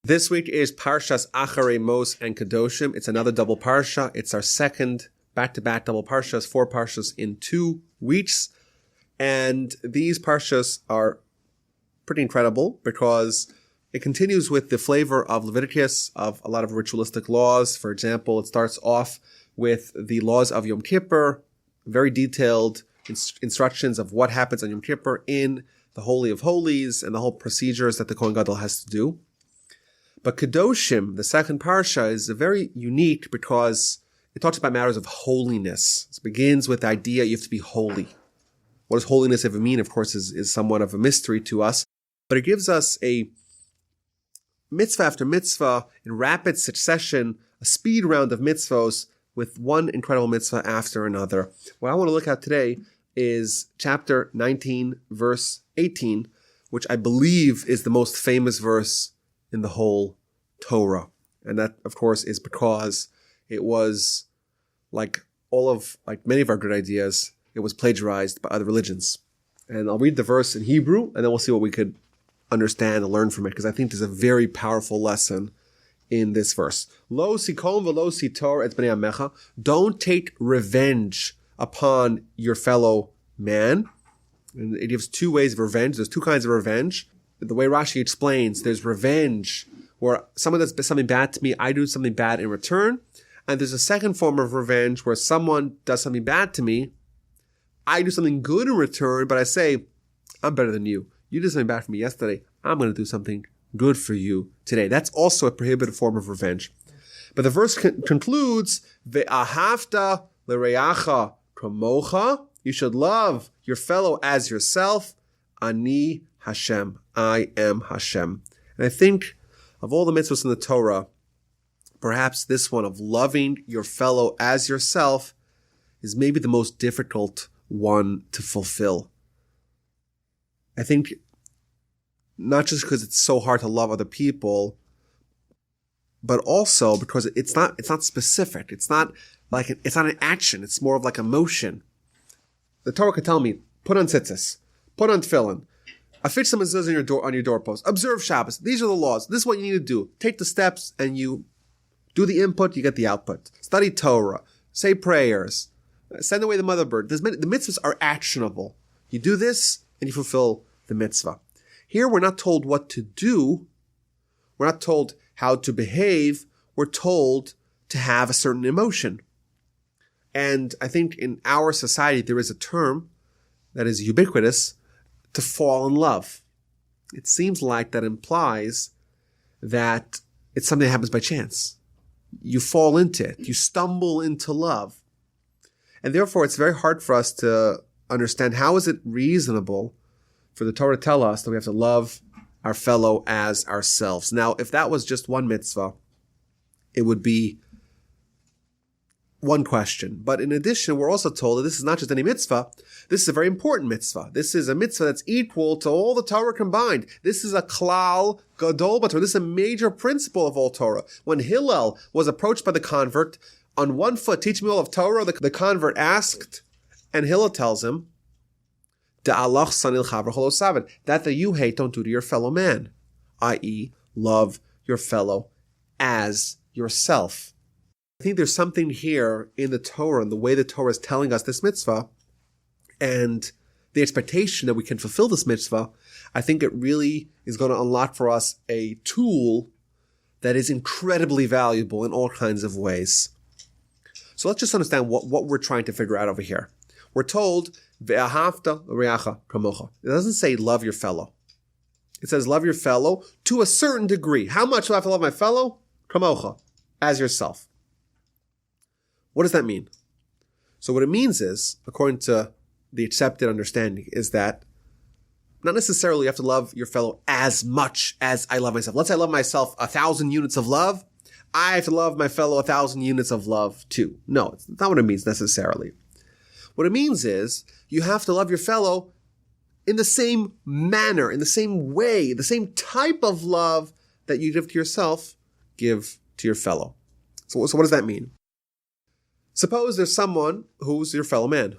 This week is parshas Acharei, Mos, and Kedoshim. It's another double parsha. It's our second back-to-back double parshas, 4 parshas in 2 weeks. And these parshas are pretty incredible because it continues with the flavor of Leviticus, of a lot of ritualistic laws. For example, it starts off with the laws of Yom Kippur, very detailed instructions of what happens on Yom Kippur in the Holy of Holies and the whole procedures that the Kohen Gadol has to do. But Kedoshim, the second parsha, is very unique because it talks about matters of holiness. It begins with the idea you have to be holy. What does holiness even mean? Of course, is somewhat of a mystery to us. But it gives us a mitzvah after mitzvah in rapid succession, a speed round of mitzvahs with one incredible mitzvah after another. What I want to look at today is chapter 19, verse 18, which I believe is the most famous verse in the whole Torah. And that, of course, is because it was like many of our good ideas, it was plagiarized by other religions. And I'll read the verse in Hebrew, and then we'll see what we could understand and learn from it, because I think there's a very powerful lesson in this verse. Lo sikom v'lo sitor et bnei amecha. Don't take revenge upon your fellow man. And it gives 2 ways of revenge. There's 2 kinds of revenge. The way Rashi explains, there's revenge, where someone does something bad to me, I do something bad in return. And there's a second form of revenge where someone does something bad to me, I do something good in return, but I say, I'm better than you. You did something bad for me yesterday. I'm going to do something good for you today. That's also a prohibited form of revenge. But the verse concludes, Ve'ahavta l'reacha kamocha. You should love your fellow as yourself. Ani Hashem. I am Hashem. And I think of all the mitzvahs in the Torah, perhaps this one of loving your fellow as yourself is maybe the most difficult one to fulfill. I think not just because it's so hard to love other people, but also because it's not specific. It's not an action. It's more of like a motion. The Torah could tell me, put on tzitzis, put on tefillin, affix some mezuzah on your doorpost, observe Shabbos. These are the laws. This is what you need to do. Take the steps and you do the input, you get the output. Study Torah, say prayers, send away the mother bird. The mitzvahs are actionable. You do this and you fulfill the mitzvah. Here we're not told what to do. We're not told how to behave. We're told to have a certain emotion. And I think in our society there is a term that is ubiquitous, to fall in love. It seems like that implies that it's something that happens by chance. You fall into it. You stumble into love. And therefore it's very hard for us to understand how is it reasonable for the Torah to tell us that we have to love our fellow as ourselves. Now, if that was just one mitzvah, it would be one question. But in addition, we're also told that this is not just any mitzvah. This is a very important mitzvah. This is a mitzvah that's equal to all the Torah combined. This is a klal gadol b'Torah. This is a major principle of all Torah. When Hillel was approached by the convert, on one foot, teach me all of Torah, the convert asked, and Hillel tells him, that you hate, don't do to your fellow man, i.e., love your fellow as yourself. I think there's something here in the Torah and the way the Torah is telling us this mitzvah and the expectation that we can fulfill this mitzvah. I think it really is going to unlock for us a tool that is incredibly valuable in all kinds of ways. So let's just understand what we're trying to figure out over here. We're told, Ve'ahavta l'reacha kamocha. It doesn't say love your fellow. It says love your fellow to a certain degree. How much do I have to love my fellow? Kamocha, as yourself. What does that mean? So what it means is, according to the accepted understanding, is that not necessarily you have to love your fellow as much as I love myself. Let's say I love myself 1,000 units of love. I have to love my fellow 1,000 units of love too. No, it's not what it means necessarily. What it means is you have to love your fellow in the same manner, in the same way, the same type of love that you give to yourself, give to your fellow. So what does that mean? Suppose there's someone who's your fellow man.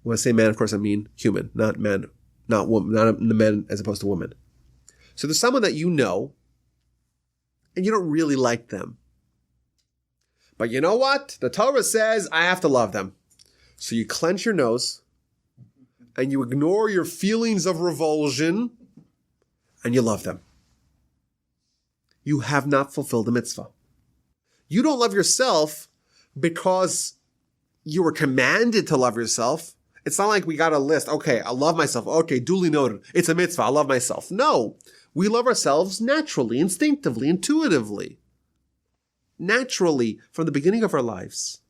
When I say man, of course, I mean human, not man, not woman, not men as opposed to women. So there's someone that you know and you don't really like them. But you know what? The Torah says I have to love them. So you clench your nose and you ignore your feelings of revulsion and you love them. You have not fulfilled the mitzvah. You don't love yourself because you were commanded to love yourself. It's not like we got a list. Okay, I love myself. Okay, duly noted. It's a mitzvah. I love myself. No, we love ourselves naturally, instinctively, intuitively. Naturally, from the beginning of our lives,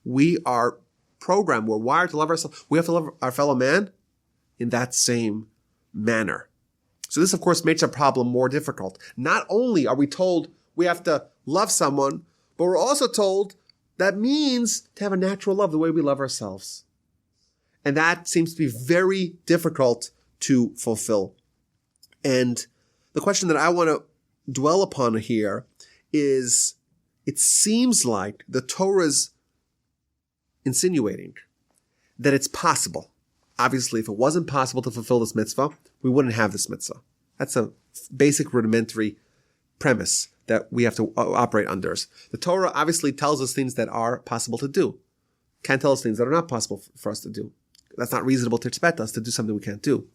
we are programmed. We're wired to love ourselves. We have to love our fellow man in that same manner. So this, of course, makes our problem more difficult. Not only are we told we have to love someone, but we're also told that means to have a natural love the way we love ourselves. And that seems to be very difficult to fulfill. And the question that I want to dwell upon here is, it seems like the Torah's insinuating that it's possible. Obviously, if it wasn't possible to fulfill this mitzvah, we wouldn't have this mitzvah. That's a basic rudimentary premise that we have to operate under. The Torah obviously tells us things that are possible to do. Can't tell us things that are not possible for us to do. That's not reasonable to expect us to do something we can't do.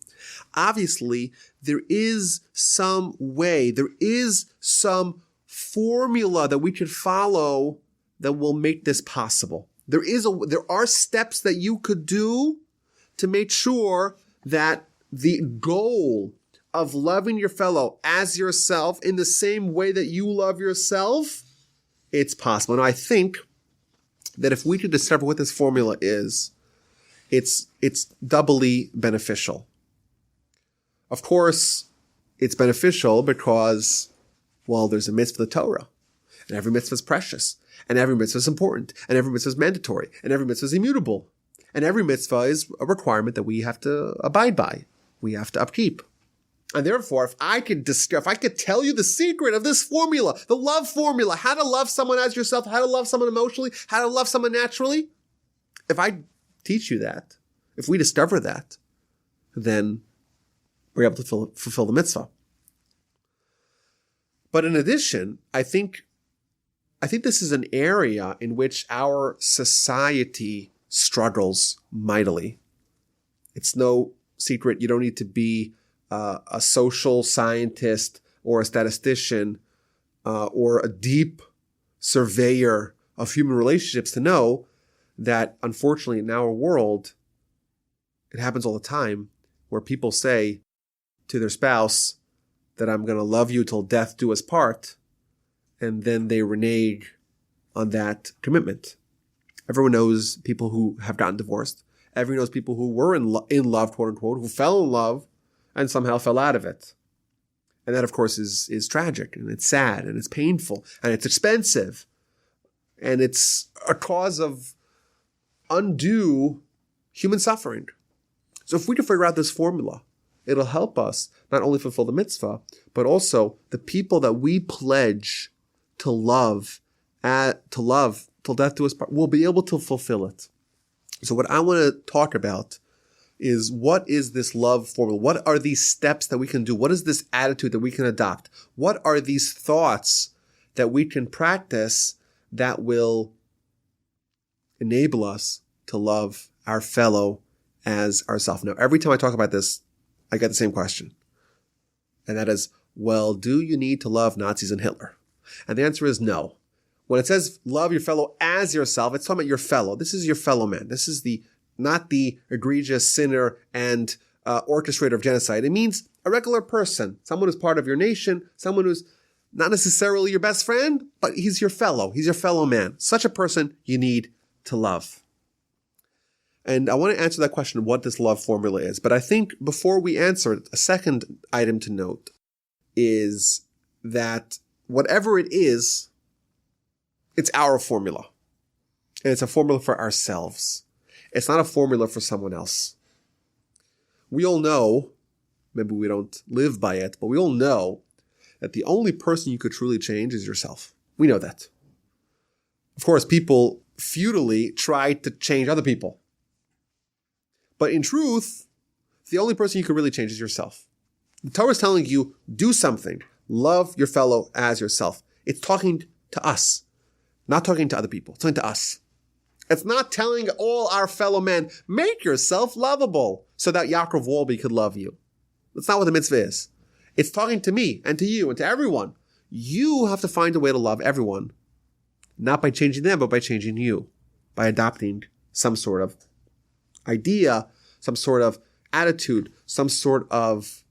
Obviously, there is some way, there is some formula that we could follow that will make this possible. There are steps that you could do to make sure that the goal of loving your fellow as yourself in the same way that you love yourself, it's possible. And I think that if we could discover what this formula is, it's doubly beneficial. Of course, it's beneficial because, well, there's a mitzvah of the Torah, and every mitzvah is precious, and every mitzvah is important, and every mitzvah is mandatory, and every mitzvah is immutable, and every mitzvah is a requirement that we have to abide by, we have to upkeep. And therefore, if I could tell you the secret of this formula, the love formula, how to love someone as yourself, how to love someone emotionally, how to love someone naturally, if I teach you that, if we discover that, then we're able to fulfill the mitzvah. But in addition, I think this is an area in which our society struggles mightily. It's no secret. You don't need to be a social scientist or a statistician or a deep surveyor of human relationships to know that, unfortunately, in our world, it happens all the time where people say to their spouse that I'm going to love you till death do us part, and then they renege on that commitment. Everyone knows people who have gotten divorced. Everyone knows people who were in love, quote unquote, who fell in love and somehow fell out of it. And that, of course, is tragic, and it's sad, and it's painful, and it's expensive, and it's a cause of undue human suffering. So if we can figure out this formula, it'll help us not only fulfill the mitzvah, but also the people that we pledge to love till death do us part, will be able to fulfill it. So what I want to talk about is, what is this love formula? What are these steps that we can do? What is this attitude that we can adopt? What are these thoughts that we can practice that will enable us to love our fellow as ourselves? Now, every time I talk about this, I get the same question. And that is, well, do you need to love Nazis and Hitler? And the answer is no. When it says love your fellow as yourself, it's talking about your fellow. This is your fellow man. This is not the egregious sinner and orchestrator of genocide. It means a regular person, someone who's part of your nation, someone who's not necessarily your best friend, but he's your fellow. He's your fellow man. Such a person you need to love. And I want to answer that question, what this love formula is. But I think before we answer it, a second item to note is that whatever it is, it's our formula. And it's a formula for ourselves. It's not a formula for someone else. We all know, maybe we don't live by it, but we all know that the only person you could truly change is yourself. We know that. Of course, people futilely try to change other people. But in truth, the only person you can really change is yourself. The Torah is telling you, do something. Love your fellow as yourself. It's talking to us, not talking to other people. It's talking to us. It's not telling all our fellow men, make yourself lovable so that Yaakov Wolbe could love you. That's not what the mitzvah is. It's talking to me and to you and to everyone. You have to find a way to love everyone, not by changing them, but by changing you, by adopting some sort of idea, some sort of attitude, some sort of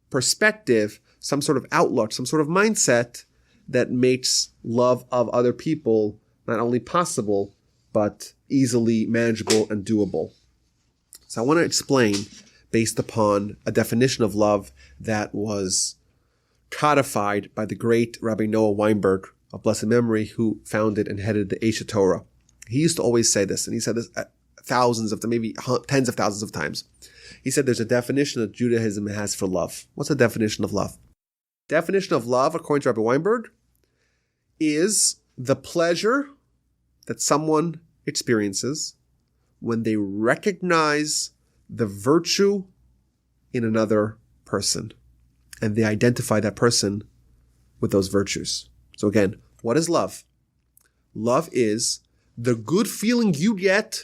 perspective, some sort of outlook, some sort of mindset that makes love of other people not only possible, but easily manageable and doable. So I want to explain based upon a definition of love that was codified by the great Rabbi Noah Weinberg of blessed memory, who founded and headed the Torah. He used to always say this, and he said this thousands of, maybe tens of thousands of times. He said there's a definition that Judaism has for love. What's the definition of love? Definition of love, according to Rabbi Weinberg, is the pleasure that someone experiences when they recognize the virtue in another person and they identify that person with those virtues. So again, what is love? Love is the good feeling you get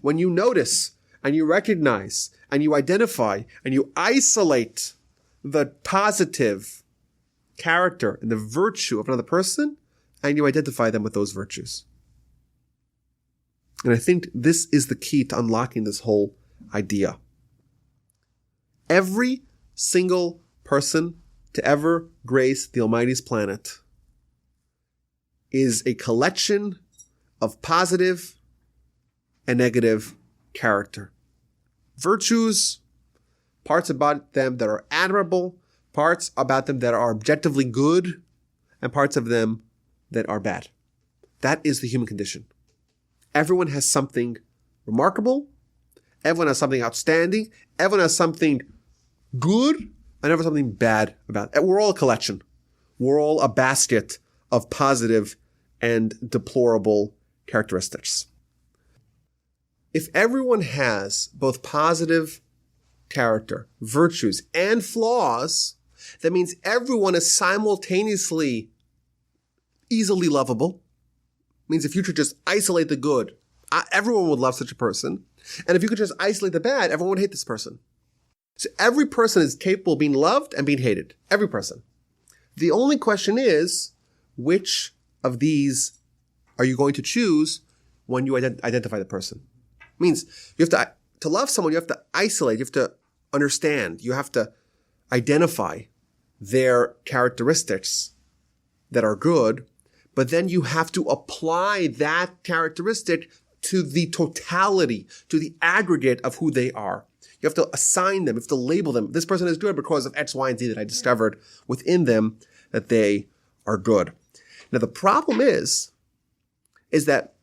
when you notice and you recognize and you identify and you isolate the positive character and the virtue of another person, and you identify them with those virtues. And I think this is the key to unlocking this whole idea. Every single person to ever grace the Almighty's planet is a collection of positive and negative character. Virtues, parts about them that are admirable, parts about them that are objectively good, and parts of them that are bad. That is the human condition. Everyone has something remarkable. Everyone has something outstanding. Everyone has something good, and everyone has something bad about it. We're all a collection. We're all a basket of positive and deplorable characteristics. If everyone has both positive character, virtues, and flaws, that means everyone is simultaneously easily lovable. It means if you could just isolate the good, everyone would love such a person. And if you could just isolate the bad, everyone would hate this person. So every person is capable of being loved and being hated. Every person. The only question is, which of these are you going to choose when you identify the person? It means you have to love someone, you have to isolate, you have to understand, you have to identify their characteristics that are good, but then you have to apply that characteristic to the totality, to the aggregate of who they are. You have to assign them, you have to label them. This person is good because of X, Y, and Z that I discovered within them that they are good. Now the problem is that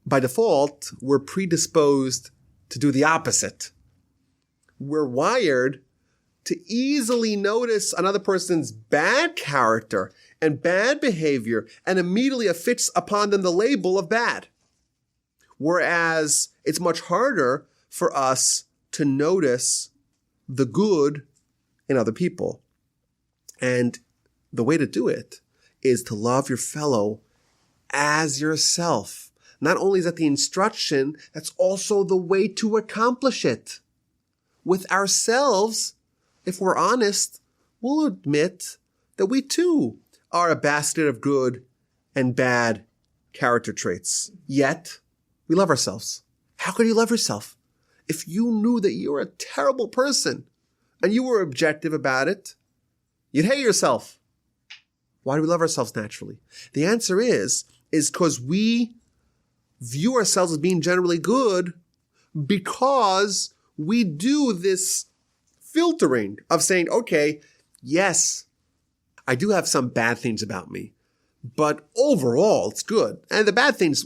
by default, we're predisposed to do the opposite. We're wired to easily notice another person's bad character and bad behavior and immediately affix upon them the label of bad. Whereas it's much harder for us to notice the good in other people. And the way to do it is to love your fellow as yourself. Not only is that the instruction, that's also the way to accomplish it. With ourselves, if we're honest, we'll admit that we too are a basket of good and bad character traits. Yet, we love ourselves. How could you love yourself? If you knew that you were a terrible person and you were objective about it, you'd hate yourself. Why do we love ourselves naturally? The answer is because we view ourselves as being generally good because we do this filtering of saying, okay, yes, I do have some bad things about me, but overall it's good. And the bad things,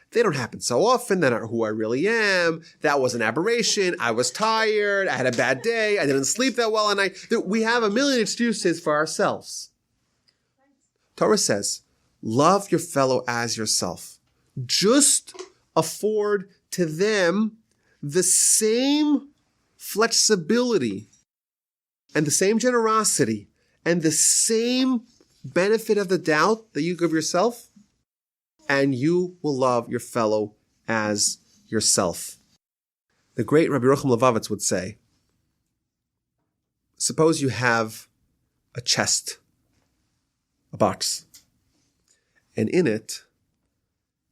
they don't happen so often. They're not who I really am. That was an aberration. I was tired. I had a bad day. I didn't sleep that well. And we have a million excuses for ourselves. Torah says, love your fellow as yourself. Just afford to them the same flexibility and the same generosity and the same benefit of the doubt that you give yourself, and you will love your fellow as yourself. The great Rabbi Yerucham Levavitz would say, suppose you have a chest, a box, and in it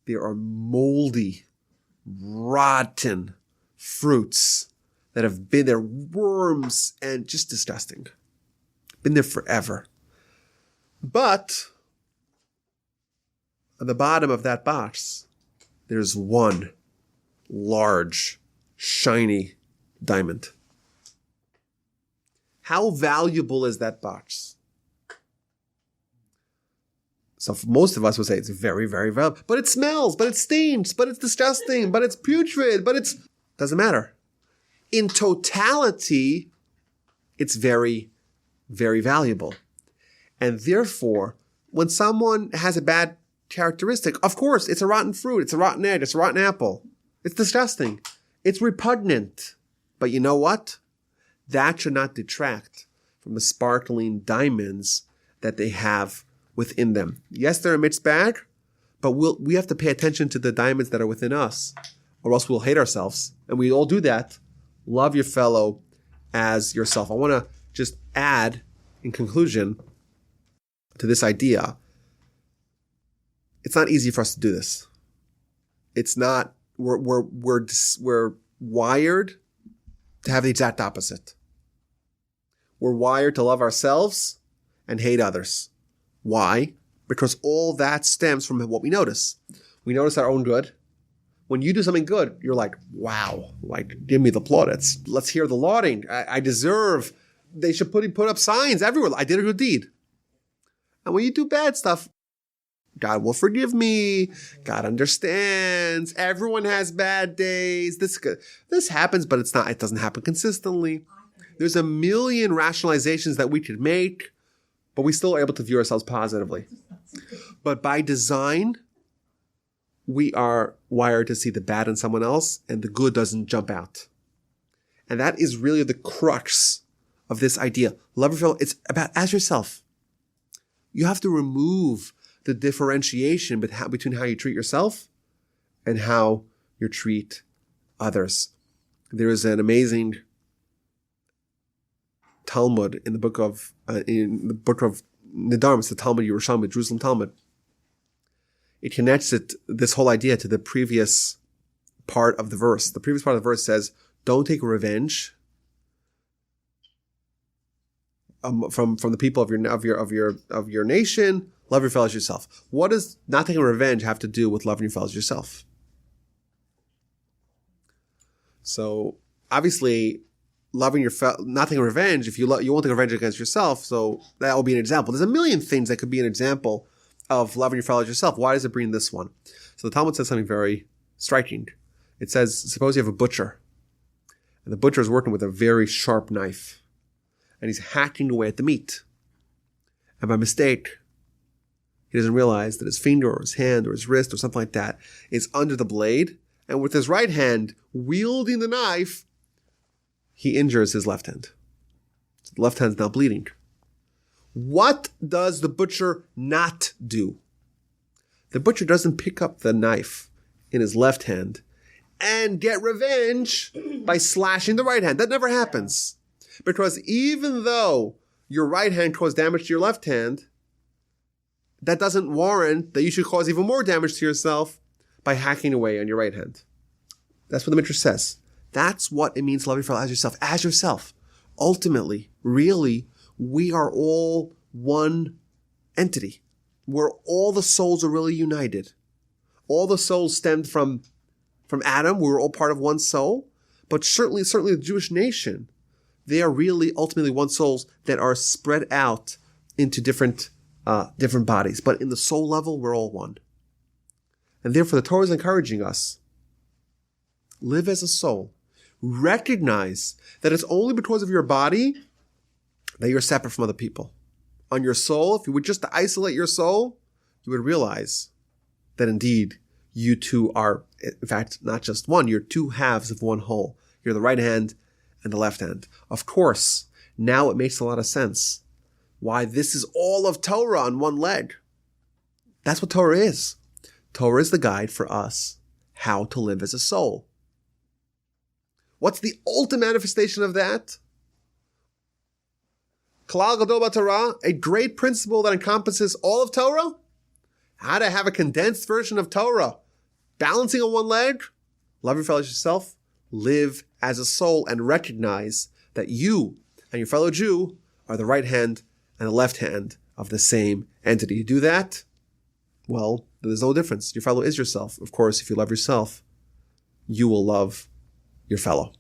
there are moldy, rotten fruits that have been there, worms, and just disgusting. Been there forever. But on the bottom of that box, there's one large, shiny diamond. How valuable is that box? So most of us would say it's very, very valuable. But it smells, but it stinks, but it's disgusting, but it's putrid, but it's... Doesn't matter. In totality, it's very, very valuable. And therefore, when someone has a bad characteristic, of course, it's a rotten fruit, it's a rotten egg, it's a rotten apple. It's disgusting. It's repugnant. But you know what? That should not detract from the sparkling diamonds that they have within them. Yes, they're a mixed bag, but we have to pay attention to the diamonds that are within us, or else we'll hate ourselves. And we all do that. Love your fellow as yourself. I want to just add, in conclusion, to this idea. It's not easy for us to do this. It's not. We're wired to have the exact opposite. We're wired to love ourselves and hate others. Why? Because all that stems from what we notice. We notice our own good. When you do something good, you're like, wow, like, give me the plaudits. Let's hear the lauding. I deserve. They should put up signs everywhere. I did a good deed. And when you do bad stuff, God will forgive me. God understands. Everyone has bad days. This happens, but it doesn't happen consistently. There's a million rationalizations that we could make, but we still are able to view ourselves positively. But by design, we are wired to see the bad in someone else, and the good doesn't jump out. And that is really the crux of this idea. Love your fellow. It's about as yourself. You have to remove the differentiation between how you treat yourself and how you treat others. There is an amazing Talmud in the book of Nedarim. It's the Talmud Yerushalmi, Jerusalem Talmud. It connects this whole idea to the previous part of the verse. The previous part of the verse says, "Don't take revenge from the people of your nation. Love your fellow as yourself." What does not taking revenge have to do with loving your fellow as yourself? So obviously, not taking revenge. If you won't take revenge against yourself, so that will be an example. There's a million things that could be an example of loving your fellow as yourself. Why does it bring this one? So the Talmud says something very striking. It says, suppose you have a butcher, and the butcher is working with a very sharp knife, and he's hacking away at the meat. And by mistake, he doesn't realize that his finger or his hand or his wrist or something like that is under the blade. And with his right hand wielding the knife, he injures his left hand. So the left hand's now bleeding. What does the butcher not do? The butcher doesn't pick up the knife in his left hand and get revenge by slashing the right hand. That never happens. Because even though your right hand caused damage to your left hand, that doesn't warrant that you should cause even more damage to yourself by hacking away on your right hand. That's what the mitzvah says. That's what it means to love your fellow as yourself. As yourself. Ultimately, really, we are all one entity. Where all the souls are really united. All the souls stemmed from Adam. We were all part of one soul. But certainly the Jewish nation, they are really ultimately one souls that are spread out into different bodies. But in the soul level, we're all one. And therefore, the Torah is encouraging us, live as a soul. Recognize that it's only because of your body that you're separate from other people. On your soul, if you were just to isolate your soul, you would realize that indeed you two are, in fact, not just one. You're two halves of one whole. You're the right hand and the left hand. Of course, now it makes a lot of sense why this is all of Torah on one leg. That's what Torah is. Torah is the guide for us how to live as a soul. What's the ultimate manifestation of that? Klal Gadol Torah, a great principle that encompasses all of Torah. How to have a condensed version of Torah. Balancing on one leg. Love your fellow as yourself. Live as a soul and recognize that you and your fellow Jew are the right hand and the left hand of the same entity. You do that, well, there's no difference. Your fellow is yourself. Of course, if you love yourself, you will love your fellow.